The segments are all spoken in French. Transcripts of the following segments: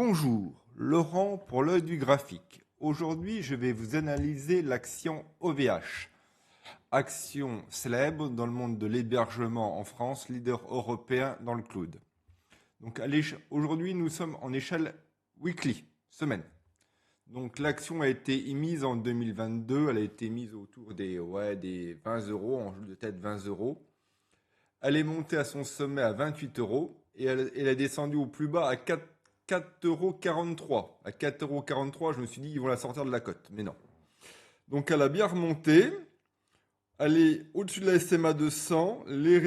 Bonjour, Laurent pour l'œil du graphique. Aujourd'hui, je vais vous analyser l'action OVH, action célèbre dans le monde de l'hébergement en France, leader européen dans le cloud. Donc aujourd'hui, nous sommes en échelle weekly, semaine. Donc l'action a été émise en 2022, elle a été mise autour des 20 euros, en jeu de tête 20 euros. Elle est montée à son sommet à 28 euros et elle est descendue au plus bas à 4,43 €. À 4,43 €, je me suis dit, ils vont la sortir de la cote. Mais non. Donc elle a bien remonté. Elle est au-dessus de la SMA 200. Les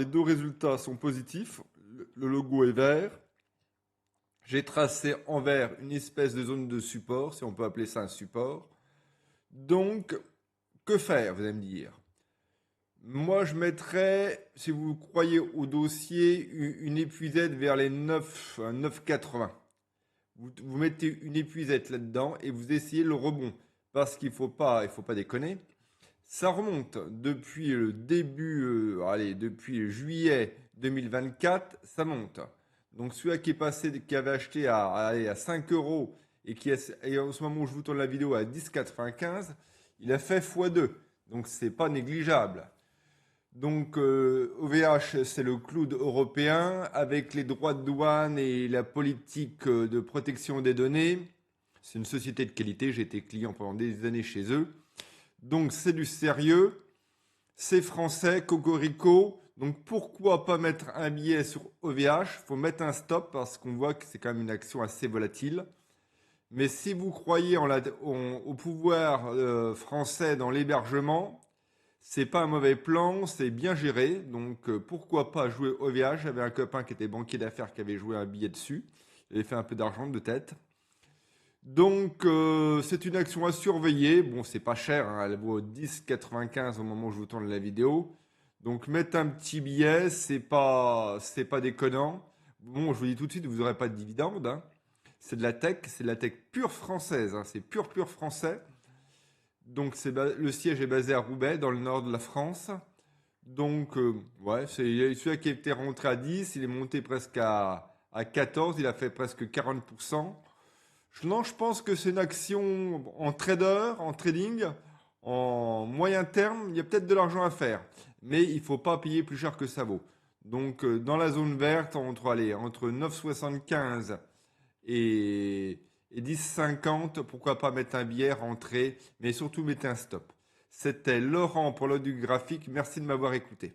deux résultats sont positifs. Le logo est vert. J'ai tracé en vert une espèce de zone de support, si on peut appeler ça un support. Donc, que faire, vous allez me dire? Moi, je mettrais, si vous croyez au dossier, une épuisette vers les 9,80. Vous mettez une épuisette là-dedans et vous essayez le rebond. Parce il faut pas déconner. Ça remonte depuis le début, depuis juillet 2024, ça monte. Donc celui qui est passé, qui avait acheté à 5 euros et en ce moment où je vous tourne la vidéo à 10,95, il a fait x2. Donc c'est pas négligeable. Donc OVH, c'est le cloud européen avec les droits de douane et la politique de protection des données. C'est une société de qualité, j'ai été client pendant des années chez eux. Donc c'est du sérieux, c'est français, cocorico. Donc pourquoi pas mettre un billet sur OVH? Faut mettre un stop parce qu'on voit que c'est quand même une action assez volatile. Mais si vous croyez au pouvoir français dans l'hébergement, c'est pas un mauvais plan, c'est bien géré, donc pourquoi pas jouer OVH? J'avais un copain qui était banquier d'affaires qui avait joué un billet dessus. Il avait fait un peu d'argent de tête. Donc c'est une action à surveiller. Bon, c'est pas cher, hein, elle vaut 10,95 au moment où je vous tourne la vidéo. Donc mettre un petit billet, c'est pas déconnant. Bon, je vous dis tout de suite, vous n'aurez pas de dividende, hein. C'est de la tech pure française, hein, c'est pur français. Donc le siège est basé à Roubaix, dans le nord de la France. Donc, ouais, c'est celui qui était rentré à 10, il est monté presque à 14, il a fait presque 40%. Non, je pense que c'est une action en trader, en trading, en moyen terme, il y a peut-être de l'argent à faire. Mais il ne faut pas payer plus cher que ça vaut. Donc, dans la zone verte, entre 9,75 et 10,50, pourquoi pas mettre un billet, rentrer, mais surtout mettez un stop. C'était Laurent pour l'audio graphique. Merci de m'avoir écouté.